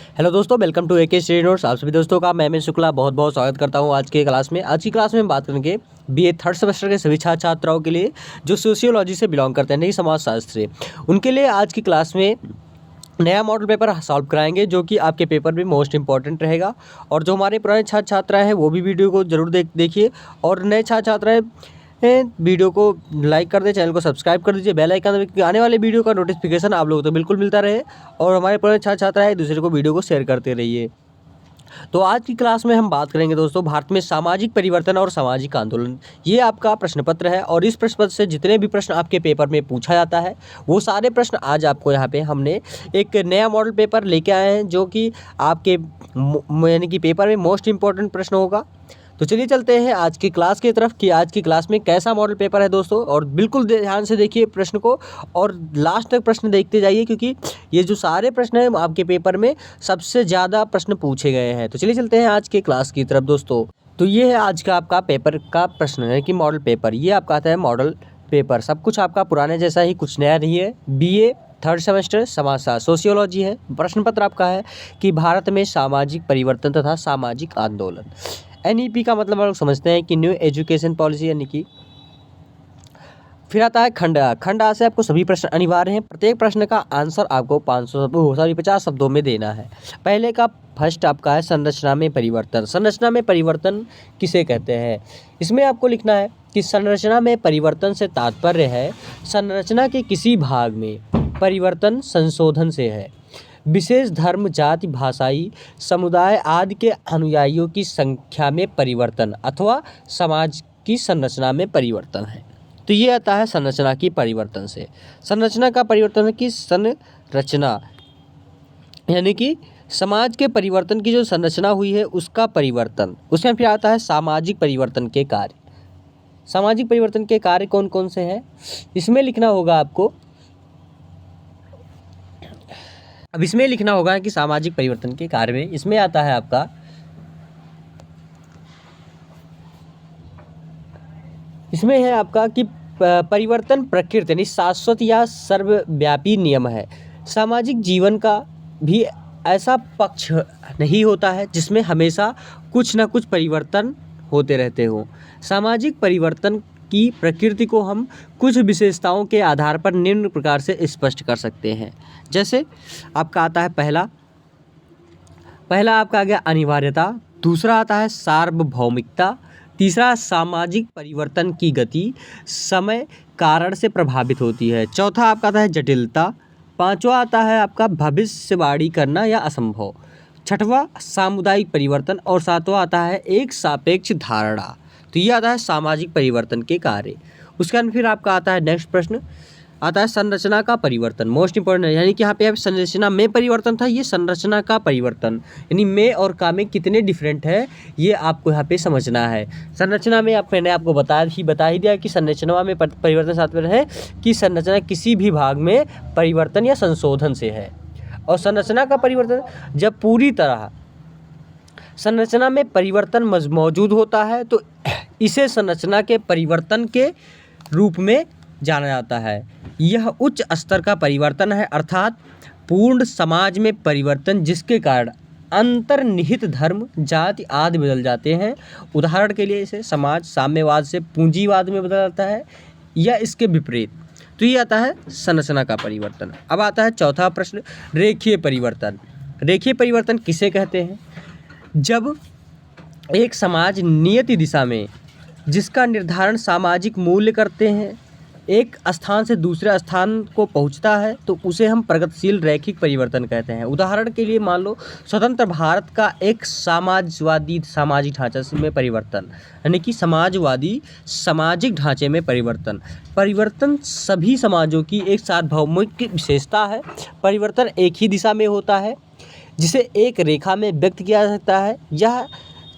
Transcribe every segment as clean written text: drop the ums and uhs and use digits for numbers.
Hello दोस्तों, welcome to AK study notes. आप सभी दोस्तों का मैं शुक्ला बहुत बहुत स्वागत करता हूं आज की क्लास में। आज की क्लास में हम बात करेंगे बीए थर्ड सेमेस्टर के सभी छात्र छात्राओं के लिए जो सोशियोलॉजी से बिलोंग करते हैं, नहीं समाजशास्त्र से। उनके लिए आज की क्लास में नया मॉडल पेपर सॉल्व कराएंगे जो कि आपके पेपर में मोस्ट इंपॉर्टेंट रहेगा। और जो हमारे पुराने छात्र छात्रा हैं वो भी वीडियो को जरूर देखिए, और नए छात्र छात्राएं वीडियो को लाइक कर दें, चैनल को सब्सक्राइब कर दीजिए, बेल आइकन आने वाले वीडियो का नोटिफिकेशन आप लोगों को तो बिल्कुल मिलता रहे। और हमारे पुराने छात्र छात्रा है दूसरे को वीडियो को शेयर करते रहिए। तो आज की क्लास में हम बात करेंगे दोस्तों भारत में सामाजिक परिवर्तन और सामाजिक आंदोलन। ये आपका प्रश्न पत्र है और इस प्रश्न पत्र से जितने भी प्रश्न आपके पेपर में पूछा जाता है वो सारे प्रश्न आज आपको यहाँ पे हमने एक नया मॉडल पेपर लेके आए हैं जो कि आपके यानी कि पेपर में मोस्ट इंपॉर्टेंट प्रश्न होगा। तो चलिए चलते हैं आज की क्लास की तरफ कि आज की क्लास में कैसा मॉडल पेपर है दोस्तों। और बिल्कुल ध्यान से देखिए प्रश्न को और लास्ट तक प्रश्न देखते जाइए, क्योंकि ये जो सारे प्रश्न हैं आपके पेपर में सबसे ज़्यादा प्रश्न पूछे गए हैं। तो चलिए चलते हैं आज के क्लास की तरफ दोस्तों। तो ये है आज का आपका पेपर का प्रश्न है कि मॉडल पेपर, ये आपका आता है मॉडल पेपर। सब कुछ आपका पुराने जैसा ही, कुछ नया नहीं है। बीए थर्ड सेमेस्टर समाजशास्त्र सोशियोलॉजी है। प्रश्न पत्र आपका है कि भारत में सामाजिक परिवर्तन तथा सामाजिक आंदोलन। एनईपी का मतलब हम लोग समझते हैं कि न्यू एजुकेशन पॉलिसी, यानी कि फिर आता है खंड आ। खंड आ से आपको सभी प्रश्न अनिवार्य हैं। प्रत्येक प्रश्न का आंसर आपको 50 शब्दों में देना है। पहले का फर्स्ट आपका है संरचना में परिवर्तन। संरचना में परिवर्तन किसे कहते हैं, इसमें आपको लिखना है कि संरचना में परिवर्तन से तात्पर्य है संरचना के किसी भाग में परिवर्तन संशोधन से है। विशेष धर्म, जाति, भाषाई समुदाय आदि के अनुयायियों की संख्या में परिवर्तन अथवा समाज की संरचना में परिवर्तन है। तो ये आता है संरचना की परिवर्तन से। संरचना का परिवर्तन की संरचना यानी कि समाज के परिवर्तन की जो संरचना हुई है उसका परिवर्तन। उसमें फिर आता है सामाजिक परिवर्तन के कार्य। सामाजिक परिवर्तन के कार्य कौन कौन से हैं इसमें लिखना होगा आपको। अब इसमें लिखना होगा कि सामाजिक परिवर्तन के कार्य में इसमें आता है आपका इसमें है आपका कि परिवर्तन प्रकृति यानी शाश्वत या सर्वव्यापी नियम है। सामाजिक जीवन का भी ऐसा पक्ष नहीं होता है जिसमें हमेशा कुछ न कुछ परिवर्तन होते रहते हो। सामाजिक परिवर्तन की प्रकृति को हम कुछ विशेषताओं के आधार पर निम्न प्रकार से स्पष्ट कर सकते हैं। जैसे आपका आता है पहला आपका आ गया अनिवार्यता, दूसरा आता है सार्वभौमिकता, तीसरा सामाजिक परिवर्तन की गति समय कारण से प्रभावित होती है, चौथा आपका आता है जटिलता, पांचवा आता है आपका भविष्यवाणी करना या असंभव, छठवां सामुदायिक परिवर्तन और सातवां आता है एक सापेक्ष धारणा। तो ये आता है सामाजिक परिवर्तन के कार्य। उसके बाद फिर आपका आता है नेक्स्ट प्रश्न आता है संरचना का परिवर्तन, मोस्ट इंपॉर्टेंट है। यानी कि यहाँ पे संरचना में परिवर्तन था, ये संरचना का परिवर्तन यानी में और का में कितने डिफरेंट है ये आपको यहाँ पे समझना है। संरचना में मैंने आपको बता ही दिया कि संरचना में परिवर्तन तात्पर्य है कि संरचना किसी भी भाग में परिवर्तन या संशोधन से है। और संरचना का परिवर्तन जब पूरी तरह संरचना में परिवर्तन मौजूद होता है तो इसे संरचना के परिवर्तन के रूप में जाना जाता है। यह उच्च स्तर का परिवर्तन है, अर्थात पूर्ण समाज में परिवर्तन जिसके कारण अंतर्निहित धर्म, जाति आदि बदल जाते हैं। उदाहरण के लिए इसे समाज साम्यवाद से पूंजीवाद में बदल जाता है या इसके विपरीत। तो ये आता है संरचना का परिवर्तन। अब आता है चौथा प्रश्न रेखीय परिवर्तन। रेखीय परिवर्तन किसे कहते हैं, जब एक समाज नियति दिशा में जिसका निर्धारण सामाजिक मूल्य करते हैं एक स्थान से दूसरे स्थान को पहुंचता है तो उसे हम प्रगतिशील रैखिक परिवर्तन कहते हैं। उदाहरण के लिए मान लो स्वतंत्र भारत का एक समाजवादी सामाजिक ढांचे में परिवर्तन, यानी कि समाजवादी सामाजिक ढांचे में परिवर्तन सभी समाजों की एक सार्वभौमिक विशेषता है। परिवर्तन एक ही दिशा में होता है जिसे एक रेखा में व्यक्त किया जा सकता है। यह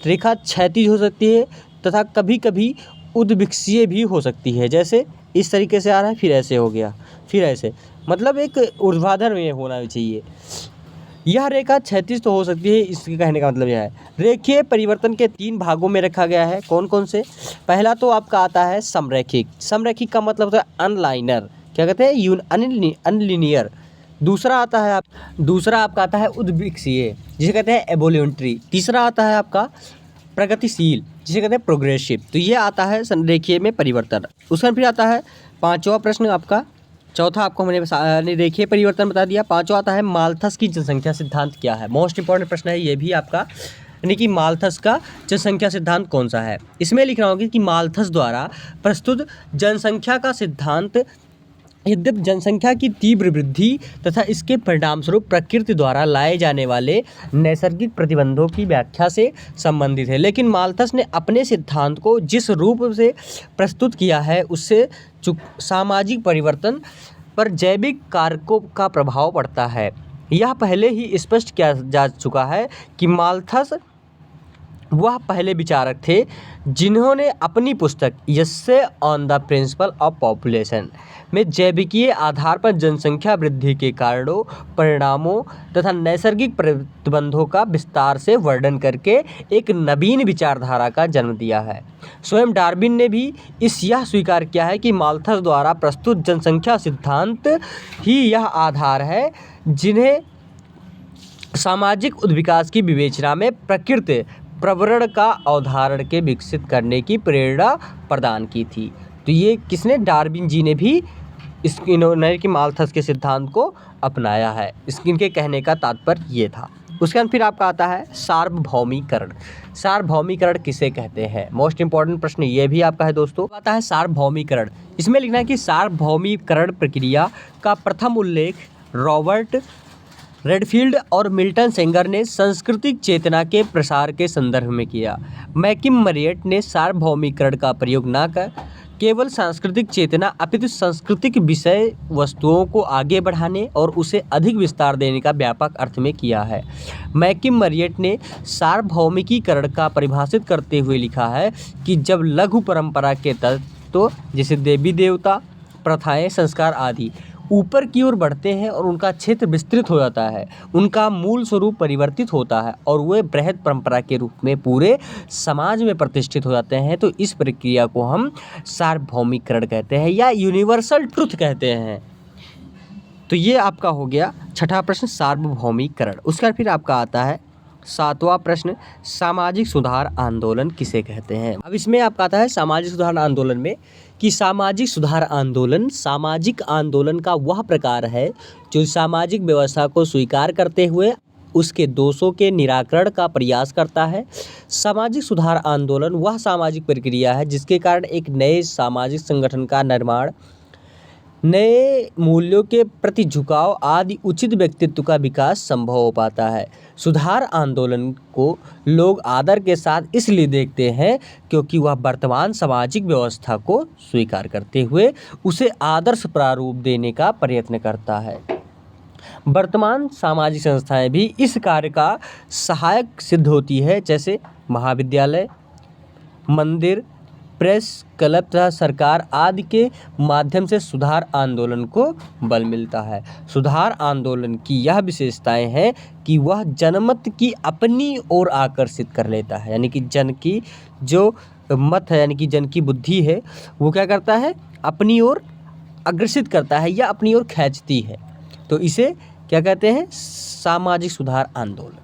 रेखा क्षैतिज हो सकती है तथा कभी कभी उद्विक्षीय भी हो सकती है। जैसे इस तरीके से आ रहा है, फिर ऐसे हो गया, फिर ऐसे, मतलब एक ऊर्ध्वाधर में होना चाहिए। यह रेखा क्षैतिज तो हो सकती है, इसके कहने का मतलब यह है। रेखीय परिवर्तन के 3 भागों में रखा गया है। कौन कौन से, पहला तो आपका आता है समरैखिक। समरैखिक का मतलब होता है अनलाइनर, क्या कहते हैं अनलिनियर। दूसरा आपका आता है उद्विक्सीय, जिसे कहते हैं एवोल्यूंटरी। तीसरा आता है आपका प्रगतिशील, जिसे कहते हैं प्रोग्रेसिव। तो ये आता है संरेखीय में परिवर्तन। उसका फिर आता है पांचवा प्रश्न आपका, चौथा आपको मैंने रेखीय परिवर्तन बता दिया। पांचवा आता है माल्थस की जनसंख्या सिद्धांत क्या है। मोस्ट इंपॉर्टेंट प्रश्न है ये भी आपका, यानी कि माल्थस का जनसंख्या सिद्धांत कौन सा है। इसमें लिखना होगा कि माल्थस द्वारा प्रस्तुत जनसंख्या का सिद्धांत यद्यपि जनसंख्या की तीव्र वृद्धि तथा इसके परिणामस्वरूप प्रकृति द्वारा लाए जाने वाले नैसर्गिक प्रतिबंधों की व्याख्या से संबंधित है, लेकिन माल्थस ने अपने सिद्धांत को जिस रूप से प्रस्तुत किया है उससे सामाजिक परिवर्तन पर जैविक कारकों का प्रभाव पड़ता है। यह पहले ही स्पष्ट किया जा चुका है कि माल्थस वह पहले विचारक थे जिन्होंने अपनी पुस्तक essay on the principle of population में जैविकीय आधार पर जनसंख्या वृद्धि के कारणों, परिणामों तथा नैसर्गिक प्रतिबंधों का विस्तार से वर्णन करके एक नवीन विचारधारा का जन्म दिया है। स्वयं डार्विन ने भी यह स्वीकार किया है कि माल्थस द्वारा प्रस्तुत जनसंख्या सिद्धांत ही यह आधार है जिन्हें सामाजिक उद्विकास की विवेचना में प्रकृति प्रवरण का अवधारण के विकसित करने की प्रेरणा प्रदान की थी। तो ये किसने, डार्विन जी ने भी इन्होंने कि माल्थस के सिद्धांत को अपनाया है। इनके कहने का तात्पर्य ये था। उसके बाद फिर आपका आता है सार्वभौमिकरण। सार्वभौमिकरण किसे कहते हैं, मोस्ट इंपॉर्टेंट प्रश्न ये भी आपका है दोस्तों। आता है सार्वभौमिकरण। इसमें लिखना है कि सार्वभौमिकरण प्रक्रिया का प्रथम उल्लेख रॉबर्ट रेडफील्ड और मिल्टन सेंगर ने सांस्कृतिक चेतना के प्रसार के संदर्भ में किया। मैकिम मरियट ने सार्वभौमिकरण का प्रयोग न कर केवल सांस्कृतिक चेतना अपितु सांस्कृतिक विषय वस्तुओं को आगे बढ़ाने और उसे अधिक विस्तार देने का व्यापक अर्थ में किया है। मैकिम मरियट ने सार्वभौमिकीकरण का परिभाषित करते हुए लिखा है कि जब लघु परंपरा के तत्व जैसे देवी देवता, प्रथाएं, संस्कार आदि ऊपर की ओर बढ़ते हैं और उनका क्षेत्र विस्तृत हो जाता है, उनका मूल स्वरूप परिवर्तित होता है और वे बृहद परंपरा के रूप में पूरे समाज में प्रतिष्ठित हो जाते हैं, तो इस प्रक्रिया को हम सार्वभौमिकरण कहते हैं या यूनिवर्सल ट्रुथ कहते हैं। तो ये आपका हो गया छठा प्रश्न, सार्वभौमिकरण। उसके बाद फिर आपका आता है सातवां प्रश्न, सामाजिक सुधार आंदोलन किसे कहते हैं। अब इसमें आपका आता है सामाजिक सुधार आंदोलन में कि सामाजिक सुधार आंदोलन सामाजिक आंदोलन का वह प्रकार है जो सामाजिक व्यवस्था को स्वीकार करते हुए उसके दोषों के निराकरण का प्रयास करता है। सामाजिक सुधार आंदोलन वह सामाजिक प्रक्रिया है जिसके कारण एक नए सामाजिक संगठन का निर्माण, नए मूल्यों के प्रति झुकाव आदि उचित व्यक्तित्व का विकास संभव हो पाता है। सुधार आंदोलन को लोग आदर के साथ इसलिए देखते हैं क्योंकि वह वर्तमान सामाजिक व्यवस्था को स्वीकार करते हुए उसे आदर्श प्रारूप देने का प्रयत्न करता है। वर्तमान सामाजिक संस्थाएं भी इस कार्य का सहायक सिद्ध होती है, जैसे महाविद्यालय, मंदिर, प्रेस क्लब तथा सरकार आदि के माध्यम से सुधार आंदोलन को बल मिलता है। सुधार आंदोलन की यह विशेषताएं हैं कि वह जनमत की अपनी ओर आकर्षित कर लेता है, यानी कि जन की जो मत है, यानी कि जन की बुद्धि है, वो क्या करता है, अपनी ओर अग्रसित करता है या अपनी ओर खींचती है। तो इसे क्या कहते हैं, सामाजिक सुधार आंदोलन।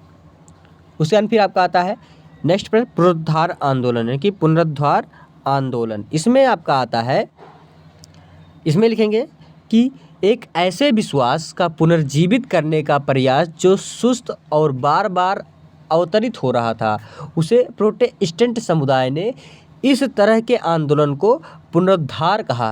उसके बाद फिर आपका आता है नेक्स्ट प्रश्न, पुनरुद्धार आंदोलन, यानी कि पुनरुद्धार आंदोलन। इसमें आपका आता है, इसमें लिखेंगे कि एक ऐसे विश्वास का पुनर्जीवित करने का प्रयास जो सुस्त और बार बार अवतरित हो रहा था, उसे प्रोटेस्टेंट समुदाय ने इस तरह के आंदोलन को पुनरुद्धार कहा।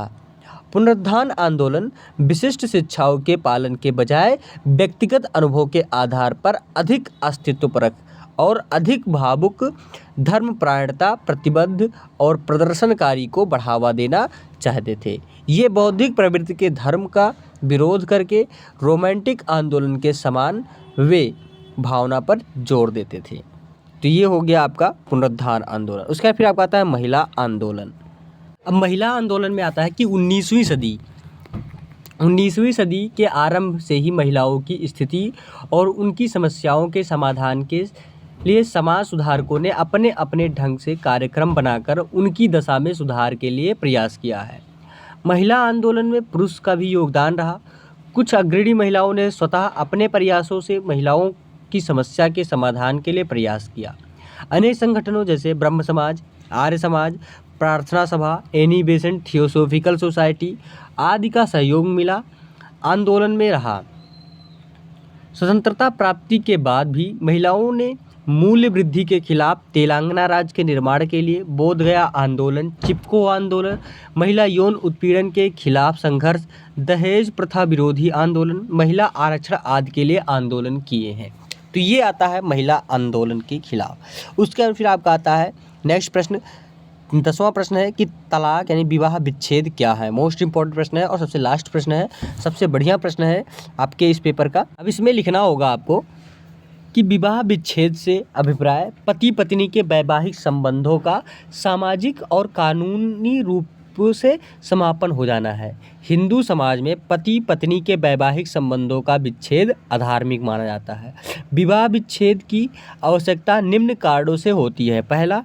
पुनरुत्थान आंदोलन विशिष्ट शिक्षाओं के पालन के बजाय व्यक्तिगत अनुभव के आधार पर अधिक अस्तित्वपरक और अधिक भावुक धर्मपरायणता, प्रतिबद्ध और प्रदर्शनकारी को बढ़ावा देना चाहते थे। ये बौद्धिक प्रवृत्ति के धर्म का विरोध करके रोमांटिक आंदोलन के समान वे भावना पर जोर देते थे। तो ये हो गया आपका पुनरुत्थान आंदोलन। उसके बाद फिर आपका आता है महिला आंदोलन। अब महिला आंदोलन में आता है कि 19वीं सदी के आरंभ से ही महिलाओं की स्थिति और उनकी समस्याओं के समाधान के लिए समाज सुधारकों ने अपने अपने ढंग से कार्यक्रम बनाकर उनकी दशा में सुधार के लिए प्रयास किया है। महिला आंदोलन में पुरुष का भी योगदान रहा। कुछ अग्रणी महिलाओं ने स्वतः अपने प्रयासों से महिलाओं की समस्या के समाधान के लिए प्रयास किया। अनेक संगठनों जैसे ब्रह्म समाज, आर्य समाज, प्रार्थना सभा, एनी बेसेंट थियोसॉफिकल सोसाइटी आदि का सहयोग मिला आंदोलन में रहा। स्वतंत्रता प्राप्ति के बाद भी महिलाओं ने मूल्य वृद्धि के खिलाफ तेलंगाना राज्य के निर्माण के लिए बोध गया आंदोलन, चिपको आंदोलन, महिला यौन उत्पीड़न के खिलाफ संघर्ष, दहेज प्रथा विरोधी आंदोलन, महिला आरक्षण आदि के लिए आंदोलन किए हैं। तो ये आता है महिला आंदोलन के खिलाफ। उसके बाद फिर आपका आता है नेक्स्ट प्रश्न, 10वां प्रश्न है कि तलाक यानी विवाह विच्छेद क्या है। मोस्ट इंपॉर्टेंट प्रश्न है और सबसे लास्ट प्रश्न है, सबसे बढ़िया प्रश्न है आपके इस पेपर का। अब इसमें लिखना होगा आपको कि विवाह विच्छेद से अभिप्राय पति पत्नी के वैवाहिक संबंधों का सामाजिक और कानूनी रूप से समापन हो जाना है। हिंदू समाज में पति पत्नी के वैवाहिक संबंधों का विच्छेद अधार्मिक माना जाता है। विवाह विच्छेद की आवश्यकता निम्न कारणों से होती है। पहला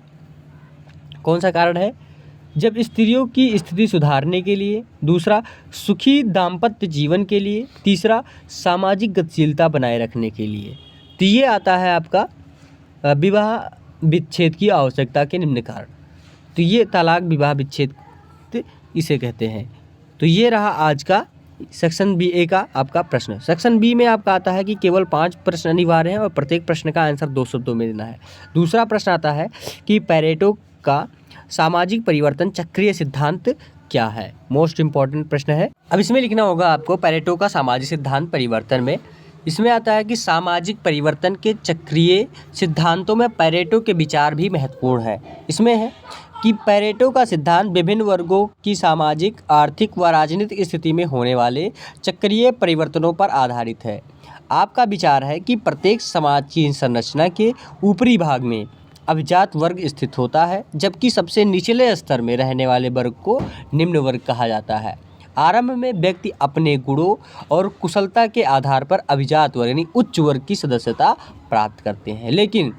कौन सा कारण है? जब स्त्रियों की स्थिति सुधारने के लिए, दूसरा सुखी दाम्पत्य जीवन के लिए, तीसरा सामाजिक गतिशीलता बनाए रखने के लिए। तो ये आता है आपका विवाह विच्छेद की आवश्यकता के निम्न कारण। तो ये तलाक विवाह विच्छेद इसे कहते हैं। तो ये रहा आज का सेक्शन बी ए का आपका प्रश्न। सेक्शन बी में आपका आता है कि केवल 5 प्रश्न अनिवार्य हैं और प्रत्येक प्रश्न का आंसर 2 शब्दों में देना है। दूसरा प्रश्न आता है कि पैरेटो का सामाजिक परिवर्तन चक्रीय सिद्धांत क्या है। मोस्ट इंपॉर्टेंट प्रश्न है। अब इसमें लिखना होगा आपको पैरेटो का सामाजिक सिद्धांत परिवर्तन में। इसमें आता है कि सामाजिक परिवर्तन के चक्रीय सिद्धांतों में पैरेटो के विचार भी महत्वपूर्ण है। इसमें है कि पैरेटो का सिद्धांत विभिन्न वर्गों की सामाजिक, आर्थिक व राजनीतिक स्थिति में होने वाले चक्रीय परिवर्तनों पर आधारित है। आपका विचार है कि प्रत्येक समाज की संरचना के ऊपरी भाग में अभिजात वर्ग स्थित होता है, जबकि सबसे निचले स्तर में रहने वाले वर्ग को निम्न वर्ग कहा जाता है। आरंभ में व्यक्ति अपने गुणों और कुशलता के आधार पर अभिजात वर्ग यानी उच्च वर्ग की सदस्यता प्राप्त करते हैं, लेकिन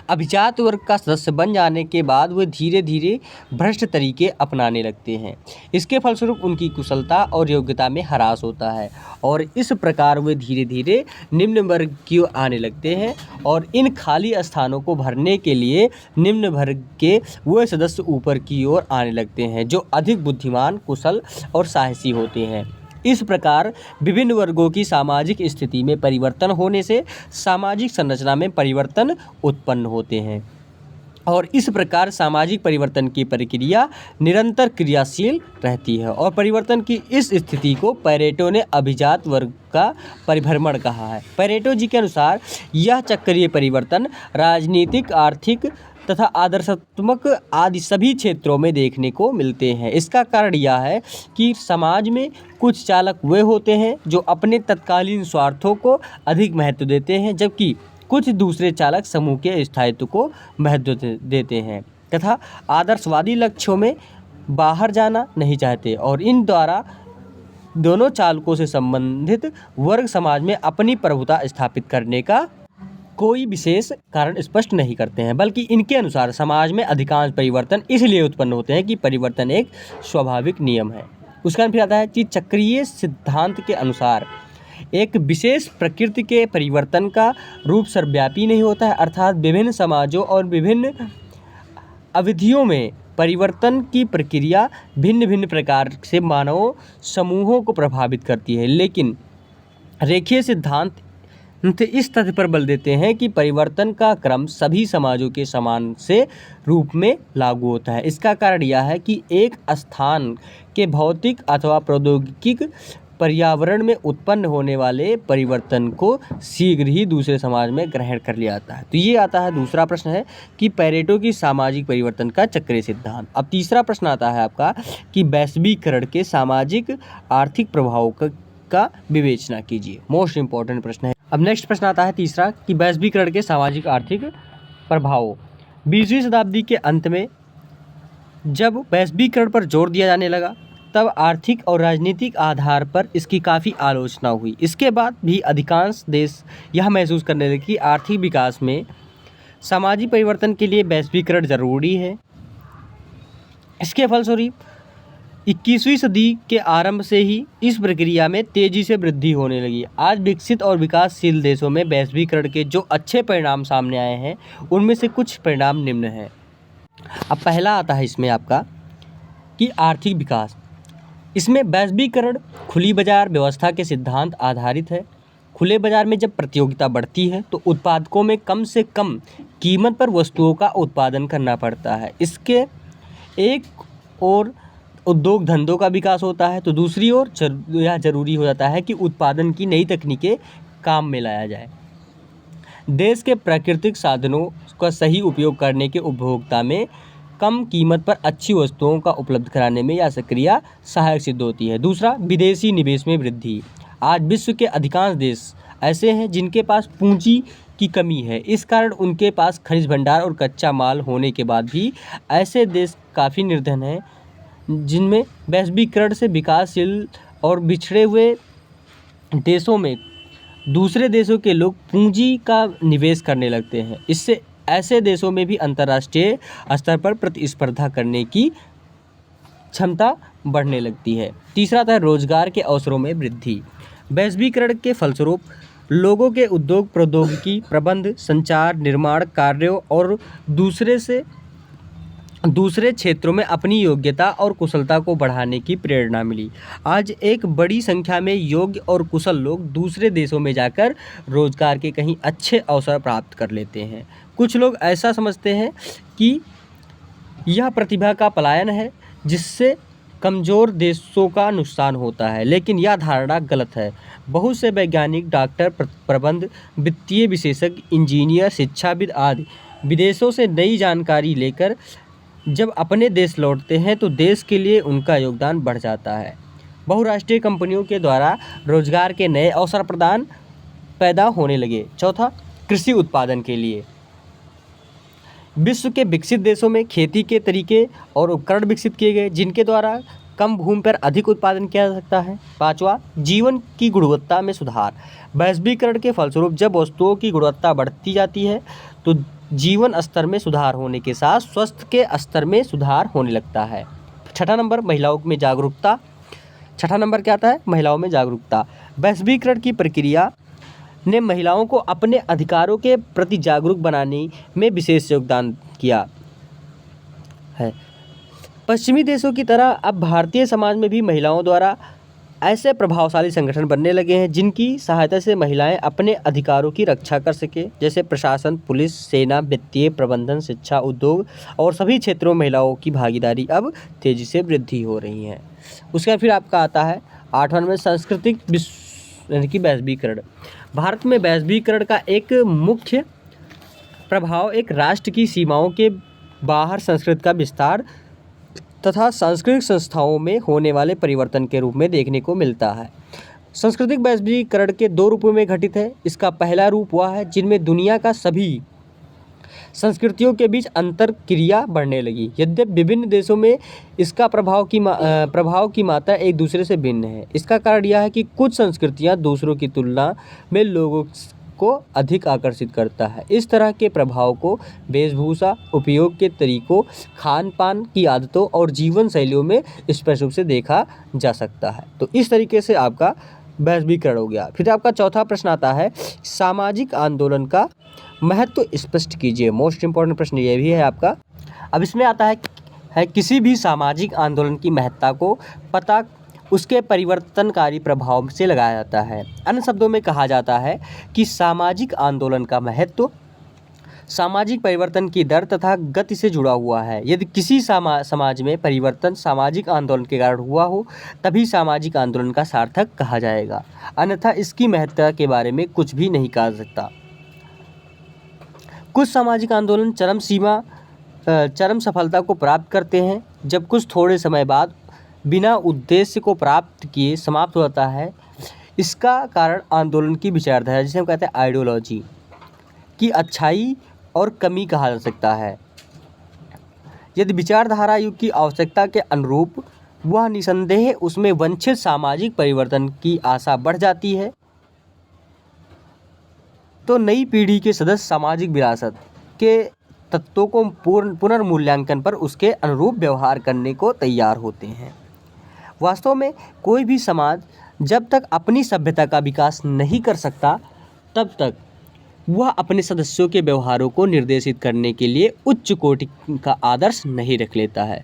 अभिजात वर्ग का सदस्य बन जाने के बाद वे धीरे धीरे भ्रष्ट तरीके अपनाने लगते हैं। इसके फलस्वरूप उनकी कुशलता और योग्यता में ह्रास होता है और इस प्रकार वे धीरे धीरे निम्न वर्ग की ओर आने लगते हैं और इन खाली स्थानों को भरने के लिए निम्न वर्ग के वे सदस्य ऊपर की ओर आने लगते हैं जो अधिक बुद्धिमान, कुशल और साहसी होते हैं। इस प्रकार विभिन्न वर्गों की सामाजिक स्थिति में परिवर्तन होने से सामाजिक संरचना में परिवर्तन उत्पन्न होते हैं और इस प्रकार सामाजिक परिवर्तन की प्रक्रिया निरंतर क्रियाशील रहती है और परिवर्तन की इस स्थिति को पैरेटो ने अभिजात वर्ग का परिभ्रमण कहा है। पैरेटो जी के अनुसार यह चक्रीय परिवर्तन राजनीतिक, आर्थिक तथा आदर्शात्मक आदि सभी क्षेत्रों में देखने को मिलते हैं। इसका कारण यह है कि समाज में कुछ चालक वे होते हैं जो अपने तत्कालीन स्वार्थों को अधिक महत्व देते हैं, जबकि कुछ दूसरे चालक समूह के स्थायित्व को महत्व देते हैं तथा आदर्शवादी लक्ष्यों में बाहर जाना नहीं चाहते और इन द्वारा दोनों चालकों से संबंधित वर्ग समाज में अपनी प्रभुता स्थापित करने का कोई विशेष कारण स्पष्ट नहीं करते हैं, बल्कि इनके अनुसार समाज में अधिकांश परिवर्तन इसलिए उत्पन्न होते हैं कि परिवर्तन एक स्वाभाविक नियम है। उसका फिर आता है कि चक्रीय सिद्धांत के अनुसार एक विशेष प्रकृति के परिवर्तन का रूप सर्वव्यापी नहीं होता है, अर्थात विभिन्न समाजों और विभिन्न अवधियों में परिवर्तन की प्रक्रिया भिन्न भिन्न प्रकार से मानव समूहों को प्रभावित करती है, लेकिन रेखीय सिद्धांत इस तथ्य पर बल देते हैं कि परिवर्तन का क्रम सभी समाजों के समान से रूप में लागू होता है। इसका कारण यह है कि एक स्थान के भौतिक अथवा प्रौद्योगिक पर्यावरण में उत्पन्न होने वाले परिवर्तन को शीघ्र ही दूसरे समाज में ग्रहण कर लिया जाता है। तो ये आता है दूसरा प्रश्न है कि पैरेटो की सामाजिक परिवर्तन का चक्रीय सिद्धांत। अब तीसरा प्रश्न आता है आपका कि वैश्वीकरण के सामाजिक आर्थिक प्रभावों का विवेचना कीजिए। मोस्ट इंपॉर्टेंट प्रश्न है। अब नेक्स्ट प्रश्न आता है तीसरा कि वैश्वीकरण के सामाजिक आर्थिक प्रभाव। 20वीं शताब्दी के अंत में जब वैश्वीकरण पर जोर दिया जाने लगा तब आर्थिक और राजनीतिक आधार पर इसकी काफ़ी आलोचना हुई। इसके बाद भी अधिकांश देश यह महसूस करने लगे कि आर्थिक विकास में सामाजिक परिवर्तन के लिए वैश्वीकरण जरूरी है। इसके फलस्वरूप 21वीं सदी के आरंभ से ही इस प्रक्रिया में तेजी से वृद्धि होने लगी। आज विकसित और विकासशील देशों में वैश्वीकरण के जो अच्छे परिणाम सामने आए हैं, उनमें से कुछ परिणाम निम्न हैं। अब पहला आता है इसमें आपका कि आर्थिक विकास। इसमें वैश्वीकरण खुली बाजार व्यवस्था के सिद्धांत आधारित है। खुले बाजार में जब प्रतियोगिता बढ़ती है तो उत्पादकों में कम से कम कीमत पर वस्तुओं का उत्पादन करना पड़ता है। इसके एक और उद्योग धंधों का विकास होता है, तो दूसरी ओर यह जरूरी हो जाता है कि उत्पादन की नई तकनीकें काम में लाया जाए। देश के प्राकृतिक साधनों का सही उपयोग करने के उपभोक्ता में कम कीमत पर अच्छी वस्तुओं का उपलब्ध कराने में यह प्रक्रिया सहायक सिद्ध होती है। दूसरा, विदेशी निवेश में वृद्धि। आज विश्व के अधिकांश देश ऐसे हैं जिनके पास पूंजी की कमी है। इस कारण उनके पास खनिज भंडार और कच्चा माल होने के बाद भी ऐसे देश काफ़ी निर्धन हैं जिनमें वैश्वीकरण से विकासशील और बिछड़े हुए देशों में दूसरे देशों के लोग पूंजी का निवेश करने लगते हैं। इससे ऐसे देशों में भी अंतर्राष्ट्रीय स्तर पर प्रतिस्पर्धा करने की क्षमता बढ़ने लगती है। तीसरा था रोजगार के अवसरों में वृद्धि। वैश्वीकरण के फलस्वरूप लोगों के उद्योग प्रौद्योगिकी प्रबंध संचार निर्माण कार्यों और दूसरे क्षेत्रों में अपनी योग्यता और कुशलता को बढ़ाने की प्रेरणा मिली। आज एक बड़ी संख्या में योग्य और कुशल लोग दूसरे देशों में जाकर रोजगार के कहीं अच्छे अवसर प्राप्त कर लेते हैं। कुछ लोग ऐसा समझते हैं कि यह प्रतिभा का पलायन है जिससे कमज़ोर देशों का नुकसान होता है, लेकिन यह धारणा गलत है। बहुत से वैज्ञानिक, डॉक्टर, प्रबंध वित्तीय विशेषज्ञ, इंजीनियर, शिक्षाविद आदि विदेशों से नई जानकारी लेकर जब अपने देश लौटते हैं तो देश के लिए उनका योगदान बढ़ जाता है। बहुराष्ट्रीय कंपनियों के द्वारा रोजगार के नए अवसर पैदा होने लगे। चौथा, कृषि उत्पादन के लिए विश्व के विकसित देशों में खेती के तरीके और उपकरण विकसित किए गए जिनके द्वारा कम भूमि पर अधिक उत्पादन किया जा सकता है। पाँचवा, जीवन की गुणवत्ता में सुधार। वैश्वीकरण के फलस्वरूप जब वस्तुओं की गुणवत्ता बढ़ती जाती है तो जीवन स्तर में सुधार होने के साथ स्वास्थ्य के स्तर में सुधार होने लगता है। छठा नंबर, महिलाओं में जागरूकता। छठा नंबर क्या आता है? महिलाओं में जागरूकता। वैश्वीकरण की प्रक्रिया ने महिलाओं को अपने अधिकारों के प्रति जागरूक बनाने में विशेष योगदान किया है। पश्चिमी देशों की तरह अब भारतीय समाज में भी महिलाओं द्वारा ऐसे प्रभावशाली संगठन बनने लगे हैं जिनकी सहायता से महिलाएं अपने अधिकारों की रक्षा कर सके, जैसे प्रशासन, पुलिस, सेना, वित्तीय प्रबंधन, शिक्षा, उद्योग और सभी क्षेत्रों में महिलाओं की भागीदारी अब तेजी से वृद्धि हो रही है। उसके बाद फिर आपका आता है 8वां में सांस्कृतिक यानी कि वैश्वीकरण। भारत में वैश्वीकरण का एक मुख्य प्रभाव एक राष्ट्र की सीमाओं के बाहर संस्कृति का विस्तार तथा सांस्कृतिक संस्थाओं में होने वाले परिवर्तन के रूप में देखने को मिलता है। सांस्कृतिक वैश्वीकरण के 2 रूपों में घटित है। इसका पहला रूप वह है जिनमें दुनिया का सभी संस्कृतियों के बीच अंतर क्रिया बढ़ने लगी। यद्यपि विभिन्न देशों में इसका प्रभाव की मात्रा एक दूसरे से भिन्न है। इसका कारण यह है कि कुछ संस्कृतियां दूसरों की तुलना में लोगों को अधिक आकर्षित करता है। इस तरह के प्रभाव को वेशभूषा, उपयोग के तरीकों, खान पान की आदतों और जीवन शैलियों में स्पष्ट रूप से देखा जा सकता है। तो इस तरीके से आपका वैश्वीकरण हो गया। फिर आपका चौथा प्रश्न आता है सामाजिक आंदोलन का महत्व स्पष्ट कीजिए। मोस्ट इम्पॉर्टेंट प्रश्न ये भी है आपका। अब इसमें आता है किसी भी सामाजिक आंदोलन की महत्ता को पता उसके परिवर्तनकारी प्रभाव से लगाया जाता है। अन्य शब्दों में कहा जाता है कि सामाजिक आंदोलन का महत्व सामाजिक परिवर्तन की दर तथा गति से जुड़ा हुआ है। यदि किसी समाज में परिवर्तन सामाजिक आंदोलन के कारण हुआ हो तभी सामाजिक आंदोलन का सार्थक कहा जाएगा, अन्यथा इसकी महत्ता के बारे में कुछ भी नहीं कहा जा सकता। कुछ सामाजिक आंदोलन चरम सफलता को प्राप्त करते हैं, जब कुछ थोड़े समय बाद बिना उद्देश्य को प्राप्त किए समाप्त होता है। इसका कारण आंदोलन की विचारधारा, जिसे हम कहते हैं आइडियोलॉजी, की अच्छाई और कमी कहा जा सकता है। यदि विचारधारा युग की आवश्यकता के अनुरूप वह निसंदेह उसमें वांछित सामाजिक परिवर्तन की आशा बढ़ जाती है तो नई पीढ़ी के सदस्य सामाजिक विरासत के तत्वों को पुनर्मूल्यांकन पर उसके अनुरूप व्यवहार करने को तैयार होते हैं। वास्तव में कोई भी समाज जब तक अपनी सभ्यता का विकास नहीं कर सकता तब तक वह अपने सदस्यों के व्यवहारों को निर्देशित करने के लिए उच्च कोटि का आदर्श नहीं रख लेता है।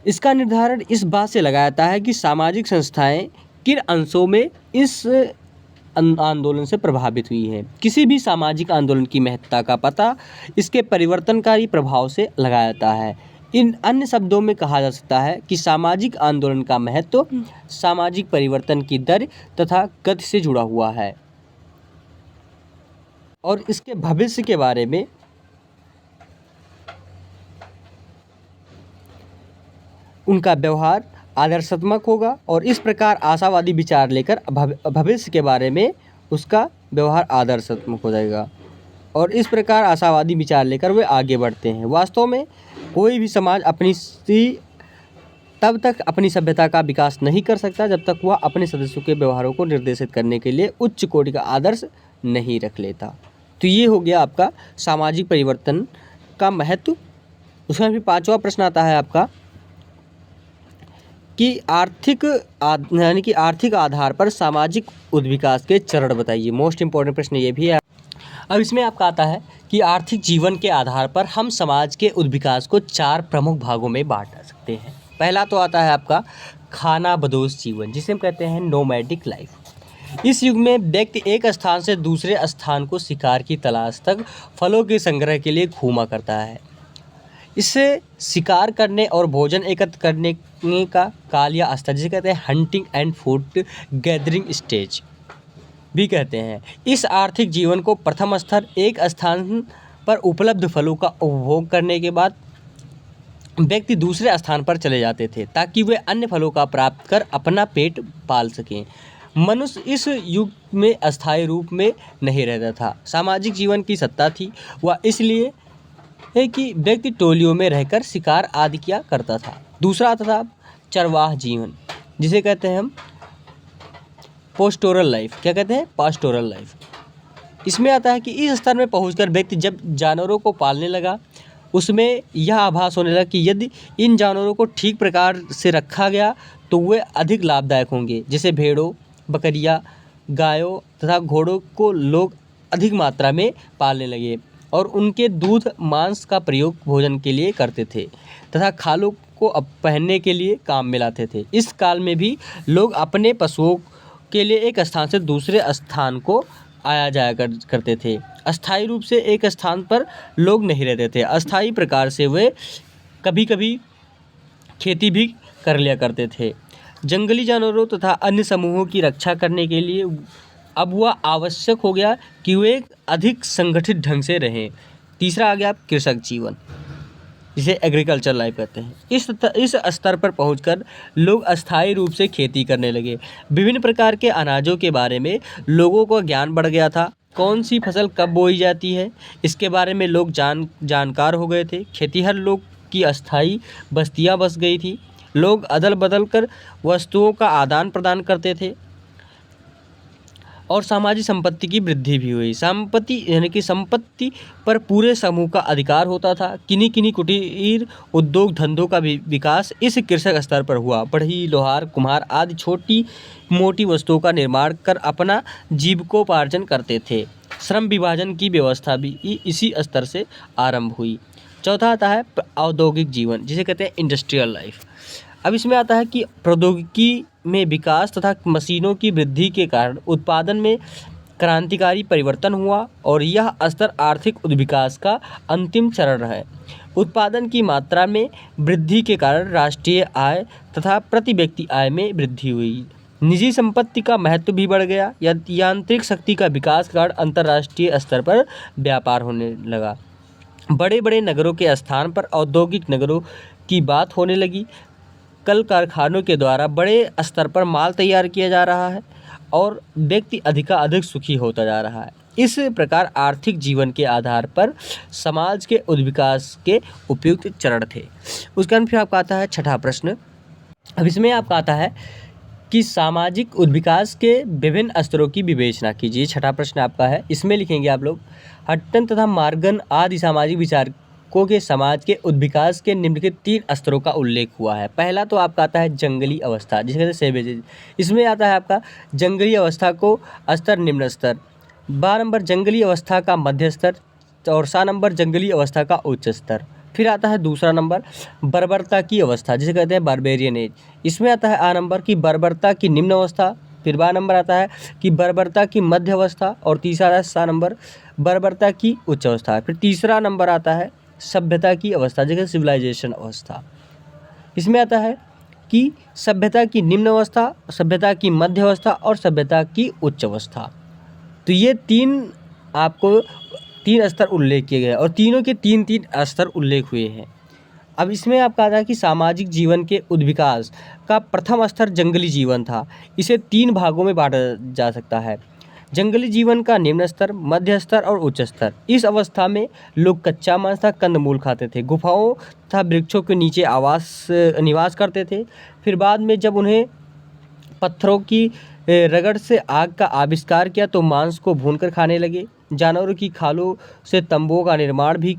इसका निर्धारण इस बात से लगाया जाता है कि सामाजिक संस्थाएं किन अंशों में इस आंदोलन से प्रभावित हुई हैं। किसी भी सामाजिक आंदोलन की महत्ता का पता इसके परिवर्तनकारी प्रभाव से लगाया जाता है। इन अन्य शब्दों में कहा जा सकता है कि सामाजिक आंदोलन का महत्व सामाजिक परिवर्तन की दर तथा गति से जुड़ा हुआ है और इसके भविष्य के बारे में उनका व्यवहार आदर्शात्मक होगा और इस प्रकार आशावादी विचार लेकर भविष्य के बारे में उसका व्यवहार आदर्शात्मक हो जाएगा और इस प्रकार आशावादी विचार लेकर वे आगे बढ़ते हैं। वास्तव में कोई भी समाज तब तक अपनी सभ्यता का विकास नहीं कर सकता जब तक वह अपने सदस्यों के व्यवहारों को निर्देशित करने के लिए उच्च कोटि का आदर्श नहीं रख लेता। तो ये हो गया आपका सामाजिक परिवर्तन का महत्व। उसमें भी 5वां प्रश्न आता है आपका कि आर्थिक आधार पर सामाजिक उद्विकास के चरण बताइए। मोस्ट इंपॉर्टेंट प्रश्न ये भी है। अब इसमें आपका आता है कि आर्थिक जीवन के आधार पर हम समाज के उद्विकास को 4 प्रमुख भागों में बांट सकते हैं। पहला तो आता है आपका खानाबदोश जीवन, जिसे हम कहते हैं नोमैडिक लाइफ। इस युग में व्यक्ति एक स्थान से दूसरे स्थान को शिकार की तलाश तक फलों के संग्रह के लिए घूमा करता है। इससे शिकार करने और भोजन एकत्र करने का काल या स्तर, जिसे कहते हैं hunting and food gathering stage भी कहते हैं। इस आर्थिक जीवन को प्रथम स्तर एक स्थान पर उपलब्ध फलों का उपभोग करने के बाद व्यक्ति दूसरे स्थान पर चले जाते थे ताकि वे अन्य फलों का प्राप्त कर अपना पेट पाल सकें। मनुष्य इस युग में अस्थायी रूप में नहीं रहता था। सामाजिक जीवन की सत्ता थी वह इसलिए है कि व्यक्ति टोलियों में रहकर शिकार आदि किया करता था। दूसरा आता था चरवाह जीवन, जिसे कहते हैं हम पोस्टोरल लाइफ। क्या कहते हैं? Pastoral life. इसमें आता है कि इस स्तर में पहुंचकर व्यक्ति जब जानवरों को पालने लगा उसमें यह आभास होने लगा कि यदि इन जानवरों को ठीक प्रकार से रखा गया तो वे अधिक लाभदायक होंगे। जैसे भेड़ों, बकरियां, गायों तथा घोड़ों को लोग अधिक मात्रा में पालने लगे और उनके दूध मांस का प्रयोग भोजन के लिए करते थे तथा खालों को पहनने के लिए काम में लाते थे। इस काल में भी लोग अपने पशुओं के लिए एक स्थान से दूसरे स्थान को आया जाया करते थे। अस्थायी रूप से एक स्थान पर लोग नहीं रहते थे। अस्थायी प्रकार से वे कभी कभी खेती भी कर लिया करते थे। जंगली जानवरों तथा अन्य समूहों की रक्षा करने के लिए अब वह आवश्यक हो गया कि वे एक अधिक संगठित ढंग से रहें। तीसरा आ गया कृषक जीवन, जिसे एग्रीकल्चर लाइफ कहते हैं। इस स्तर पर पहुंचकर लोग अस्थायी रूप से खेती करने लगे। विभिन्न प्रकार के अनाजों के बारे में लोगों को ज्ञान बढ़ गया था। कौन सी फसल कब बोई जाती है इसके बारे में लोग जानकार हो गए थे। खेतीहर लोग की अस्थायी बस्तियां बस गई थी। लोग अदल बदल कर वस्तुओं का आदान प्रदान करते थे और सामाजिक संपत्ति की वृद्धि भी हुई। संपत्ति पर पूरे समूह का अधिकार होता था। किन्हीं कुटीर उद्योग धंधों का भी विकास इस कृषक स्तर पर हुआ। बढ़ई, लोहार, कुम्हार आदि छोटी मोटी वस्तुओं का निर्माण कर अपना जीविकोपार्जन करते थे। श्रम विभाजन की व्यवस्था भी इसी स्तर से आरंभ हुई। चौथा आता है औद्योगिक जीवन, जिसे कहते हैं इंडस्ट्रियल लाइफ। अब इसमें आता है कि प्रौद्योगिकी में विकास तथा मशीनों की वृद्धि के कारण उत्पादन में क्रांतिकारी परिवर्तन हुआ और यह स्तर आर्थिक उद्विकास का अंतिम चरण है। उत्पादन की मात्रा में वृद्धि के कारण राष्ट्रीय आय तथा प्रति व्यक्ति आय में वृद्धि हुई। निजी संपत्ति का महत्व भी बढ़ गया। यांत्रिक शक्ति का विकास के कारण अंतर्राष्ट्रीय स्तर पर व्यापार होने लगा। बड़े बड़े नगरों के स्थान पर औद्योगिक नगरों की बात होने लगी। कल कारखानों के द्वारा बड़े स्तर पर माल तैयार किया जा रहा है और व्यक्ति अधिक सुखी होता जा रहा है। इस प्रकार आर्थिक जीवन के आधार पर समाज के उद्विकास के उपयुक्त चरण थे। उसके बाद फिर आपका आता है छठा प्रश्न। अब इसमें आपका आता है कि सामाजिक उद्विकास के विभिन्न स्तरों की विवेचना कीजिए। छठा प्रश्न आपका है। इसमें लिखेंगे आप लोग हट्टन तथा मार्गन आदि सामाजिक विचार को के समाज के उद्विकास के निम्नलिखित 3 स्तरों का उल्लेख हुआ है। पहला तो आपका आता है जंगली अवस्था, जिसे कहते हैं सेवेजेज। इसमें आता है आपका जंगली अवस्था को स्तर निम्न स्तर, 12 नंबर जंगली अवस्था का मध्य स्तर और 7 नंबर जंगली अवस्था का उच्च स्तर। फिर आता है दूसरा नंबर बर्बरता की अवस्था, जिसे कहते हैं बारबेरियन एज। इसमें आता है आ नंबर की बर्बरता की निम्न अवस्था, फिर बा नंबर आता है कि बर्बरता की मध्य अवस्था और तीसरा आता है सा नंबर बर्बरता की उच्च अवस्था। फिर तीसरा नंबर आता है सभ्यता की अवस्था, जैसे सिविलाइजेशन अवस्था। इसमें आता है कि सभ्यता की निम्न अवस्था, सभ्यता की मध्य अवस्था और सभ्यता की उच्च अवस्था। तो ये 3 आपको 3 स्तर उल्लेख किए गए और तीनों के 3-3 स्तर उल्लेख हुए हैं। अब इसमें आपका आता है कि सामाजिक जीवन के उद्विकास का प्रथम स्तर जंगली जीवन था। इसे 3 भागों में बांटा जा सकता है। जंगली जीवन का निम्न स्तर, मध्य स्तर और उच्च स्तर। इस अवस्था में लोग कच्चा मांस तथा कंदमूल खाते थे, गुफाओं तथा वृक्षों के नीचे निवास करते थे। फिर बाद में जब उन्हें पत्थरों की रगड़ से आग का आविष्कार किया तो मांस को भूनकर खाने लगे। जानवरों की खालों से तंबुओं का निर्माण भी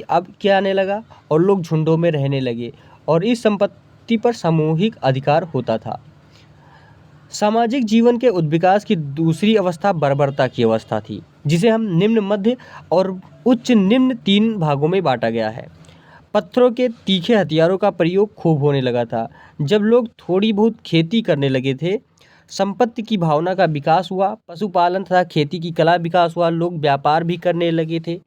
अब क्या आने लगा और लोग झुंडों में रहने लगे और इस संपत्ति पर सामूहिक अधिकार होता था। सामाजिक जीवन के उद्विकास की दूसरी अवस्था बर्बरता की अवस्था थी, जिसे हम निम्न, मध्य और उच्च निम्न 3 भागों में बांटा गया है। पत्थरों के तीखे हथियारों का प्रयोग खूब होने लगा था। जब लोग थोड़ी बहुत खेती करने लगे थे, संपत्ति की भावना का विकास हुआ, पशुपालन तथा खेती की कला विकास हुआ, लोग व्यापार भी करने लगे थे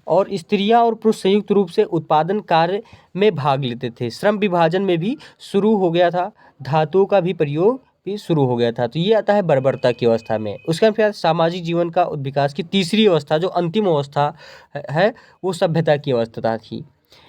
और स्त्रियां और पुरुष संयुक्त रूप से उत्पादन कार्य में भाग लेते थे। श्रम विभाजन में भी शुरू हो गया था, धातुओं का भी प्रयोग भी शुरू हो गया था। तो ये आता है बर्बरता की अवस्था में। उसके बाद सामाजिक जीवन का विकास की तीसरी अवस्था, जो अंतिम अवस्था है, वो सभ्यता की अवस्था थी।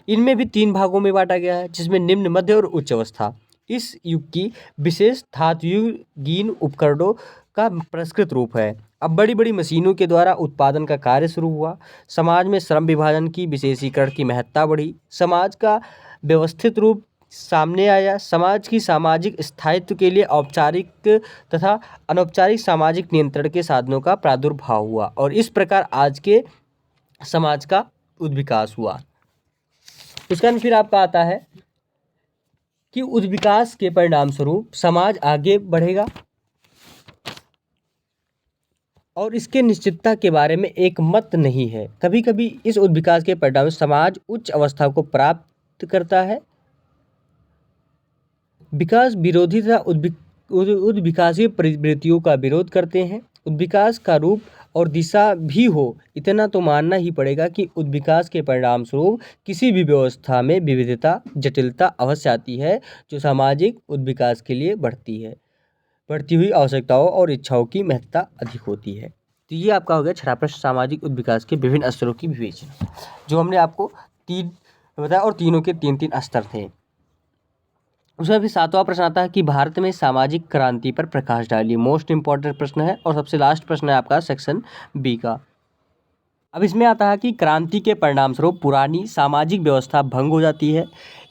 इनमें भी 3 भागों में बांटा गया है, जिसमें निम्न, मध्य और उच्च अवस्था। इस युग की विशेष धातुयुगीन उपकरणों का परिष्कृत रूप है। अब बड़ी बड़ी मशीनों के द्वारा उत्पादन का कार्य शुरू हुआ। समाज में श्रम विभाजन की विशेषीकरण की महत्ता बढ़ी। समाज का व्यवस्थित रूप सामने आया। समाज की सामाजिक स्थायित्व के लिए औपचारिक तथा अनौपचारिक सामाजिक नियंत्रण के साधनों का प्रादुर्भाव हुआ और इस प्रकार आज के समाज का उद्विकास हुआ। इसका फिर आपका आता है कि उद्विकास के परिणाम स्वरूप समाज आगे बढ़ेगा और इसके निश्चितता के बारे में एक मत नहीं है। कभी कभी इस उद्विकास के परिणाम समाज उच्च अवस्था को प्राप्त करता है। विकास विरोधी तथा उद्विकासीय प्रवृत्तियों का विरोध करते हैं। उद्विकास का रूप और दिशा भी हो, इतना तो मानना ही पड़ेगा कि उद्विकास के परिणाम स्वरूप किसी भी व्यवस्था में विविधता, जटिलता अवश्य आती है, जो सामाजिक उद्विकास के लिए बढ़ती हुई आवश्यकताओं और इच्छाओं की महत्ता अधिक होती है। तो ये आपका हो गया 6वां प्रश्न, सामाजिक उद्विकास के विभिन्न स्तरों की विवेचना, जो हमने आपको 3 बताया और तीनों के 3-3 स्तर थे। उसमें फिर 7वां प्रश्न आता है कि भारत में सामाजिक क्रांति पर प्रकाश डालिए। मोस्ट इंपॉर्टेंट प्रश्न है और सबसे लास्ट प्रश्न है आपका सेक्शन बी का। अब इसमें आता है कि क्रांति के परिणाम स्वरूप पुरानी सामाजिक व्यवस्था भंग हो जाती है।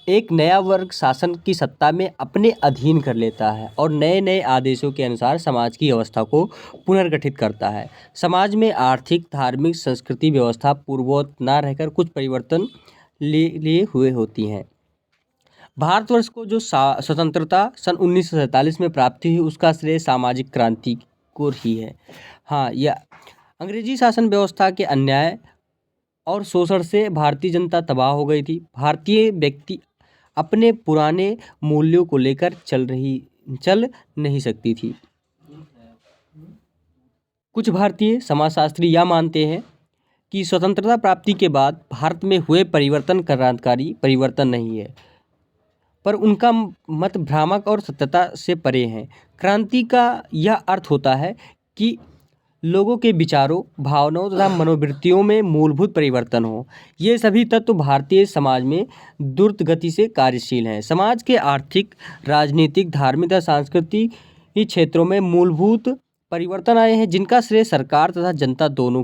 एक नया वर्ग शासन की सत्ता में अपने अधीन कर लेता है और नए नए आदेशों के अनुसार समाज की अवस्था को पुनर्गठित करता है। समाज में आर्थिक, धार्मिक, संस्कृति व्यवस्था पूर्ववत न रहकर कुछ परिवर्तन लिए हुए होती हैं। भारतवर्ष को जो स्वतंत्रता सन 1947 में प्राप्ति हुई, उसका श्रेय सामाजिक क्रांति को ही है। हाँ, यह अंग्रेजी शासन व्यवस्था के अन्याय और शोषण से भारतीय जनता तबाह हो गई थी। भारतीय व्यक्ति अपने पुराने मूल्यों को लेकर चल नहीं सकती थी। कुछ भारतीय समाजशास्त्री यह मानते हैं कि स्वतंत्रता प्राप्ति के बाद भारत में हुए परिवर्तन क्रांतिकारी परिवर्तन नहीं है, पर उनका मत भ्रामक और सत्यता से परे हैं। क्रांति का यह अर्थ होता है कि लोगों के विचारों, भावनाओं तथा मनोवृत्तियों में मूलभूत परिवर्तन हो। ये सभी तत्व भारतीय समाज में द्रुत गति से कार्यशील हैं। समाज के आर्थिक, राजनीतिक, धार्मिक तथा सांस्कृतिक क्षेत्रों में मूलभूत परिवर्तन आए हैं, जिनका श्रेय सरकार तथा जनता दोनों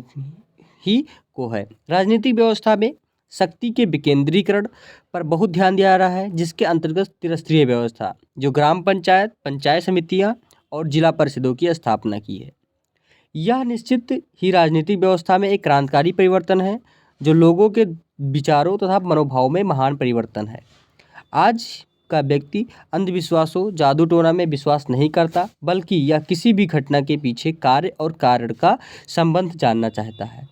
ही को है। राजनीतिक व्यवस्था में शक्ति के विकेंद्रीकरण पर बहुत ध्यान दिया रहा है, जिसके अंतर्गत त्रिस्तरीय व्यवस्था, जो ग्राम पंचायत, पंचायत समितियां और जिला परिषदों की स्थापना की है। यह निश्चित ही राजनीतिक व्यवस्था में एक क्रांतिकारी परिवर्तन है, जो लोगों के विचारों तथा मनोभाव में महान परिवर्तन है। आज का व्यक्ति अंधविश्वासों, जादू टोना में विश्वास नहीं करता, बल्कि यह किसी भी घटना के पीछे कार्य और कारण का संबंध जानना चाहता है।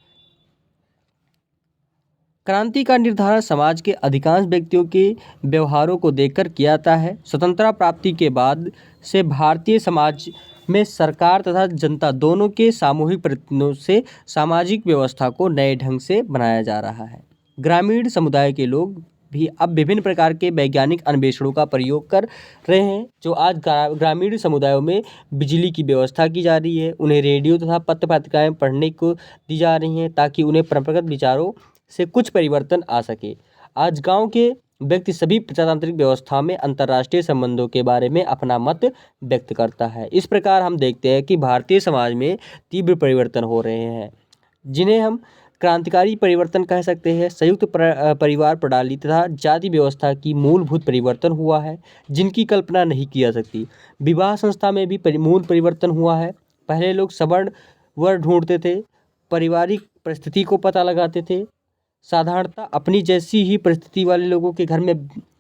क्रांति का निर्धारण समाज के अधिकांश व्यक्तियों के व्यवहारों को देखकर किया जाता है। स्वतंत्रता प्राप्ति के बाद से भारतीय समाज में सरकार तथा जनता दोनों के सामूहिक प्रयत्नों से सामाजिक व्यवस्था को नए ढंग से बनाया जा रहा है। ग्रामीण समुदाय के लोग भी अब विभिन्न प्रकार के वैज्ञानिक अन्वेषणों का प्रयोग कर रहे हैं। जो आज ग्रामीण समुदायों में बिजली की व्यवस्था की जा रही है, उन्हें रेडियो तथा पत्र पत्रिकाएं पढ़ने को दी जा रही हैं ताकि उन्हें परंपरागत विचारों से कुछ परिवर्तन आ सके। आज गांव के व्यक्ति सभी प्रजातांत्रिक व्यवस्था में अंतर्राष्ट्रीय संबंधों के बारे में अपना मत व्यक्त करता है। इस प्रकार हम देखते हैं कि भारतीय समाज में तीव्र परिवर्तन हो रहे हैं, जिन्हें हम क्रांतिकारी परिवर्तन कह सकते हैं। संयुक्त परिवार प्रणाली तथा जाति व्यवस्था की मूलभूत परिवर्तन हुआ है, जिनकी कल्पना नहीं की जा सकती। विवाह संस्था में भी मूल परिवर्तन हुआ है। पहले लोग सवर्ण वर ढूंढते थे, पारिवारिक परिस्थिति को पता लगाते थे, साधारणतः अपनी जैसी ही परिस्थिति वाले लोगों के घर में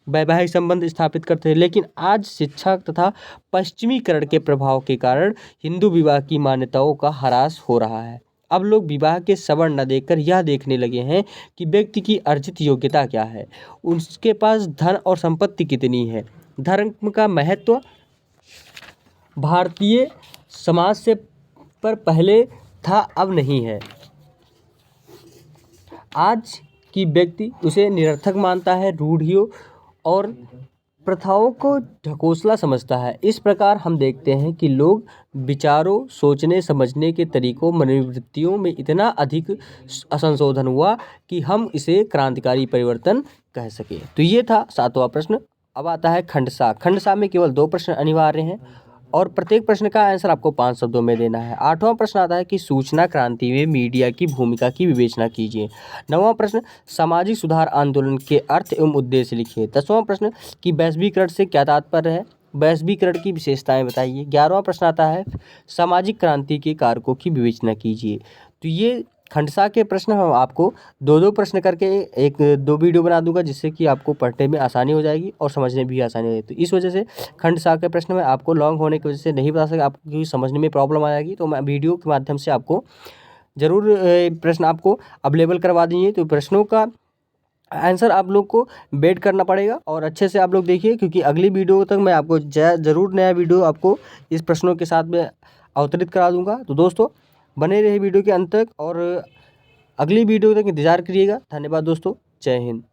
वैवाहिक संबंध स्थापित करते थे। लेकिन आज शिक्षा तथा पश्चिमीकरण के प्रभाव के कारण हिंदू विवाह की मान्यताओं का ह्रास हो रहा है। अब लोग विवाह के सवर्ण न देखकर यह देखने लगे हैं कि व्यक्ति की अर्जित योग्यता क्या है, उसके पास धन और संपत्ति कितनी है। धर्म का महत्व भारतीय समाज से पर पहले था, अब नहीं है। आज की व्यक्ति उसे निरर्थक मानता है, रूढ़ियों और प्रथाओं को ढकोसला समझता है। इस प्रकार हम देखते हैं कि लोग विचारों, सोचने समझने के तरीकों, मनोवृत्तियों में इतना अधिक असंशोधन हुआ कि हम इसे क्रांतिकारी परिवर्तन कह सके। तो ये था 7वां प्रश्न। अब आता है खंड सा। खंड सा में केवल 2 प्रश्न अनिवार्य हैं और प्रत्येक प्रश्न का आंसर आपको 5 शब्दों में देना है। 8वां प्रश्न आता है कि सूचना क्रांति में मीडिया की भूमिका की विवेचना कीजिए। 9वां प्रश्न सामाजिक सुधार आंदोलन के अर्थ एवं उद्देश्य लिखिए। 10वां प्रश्न कि वैश्वीकरण से क्या तात्पर्य है, वैश्वीकरण की विशेषताएं बताइए। 11वां प्रश्न आता है सामाजिक क्रांति के कारकों की विवेचना कीजिए। तो ये खंडसा के प्रश्न हम आपको 2-2 प्रश्न करके 1-2 वीडियो बना दूंगा, जिससे कि आपको पढ़ने में आसानी हो जाएगी और समझने में भी आसानी हो जाएगी। तो इस वजह से खंडसा के प्रश्न में आपको लॉन्ग होने की वजह से नहीं बता सकता, आपको क्योंकि समझने में प्रॉब्लम आ जाएगी। तो मैं वीडियो के माध्यम से आपको ज़रूर प्रश्न आपको अवेलेबल करवा देंगे। तो प्रश्नों का आंसर आप लोग को वेट करना पड़ेगा और अच्छे से आप लोग देखिए, क्योंकि अगली वीडियो तक मैं आपको ज़रूर नया वीडियो आपको इस प्रश्नों के साथ में अवतरित करा दूंगा। तो दोस्तों बने रहे वीडियो के अंत तक और अगली वीडियो तक इंतज़ार करिएगा। धन्यवाद दोस्तों, जय हिंद।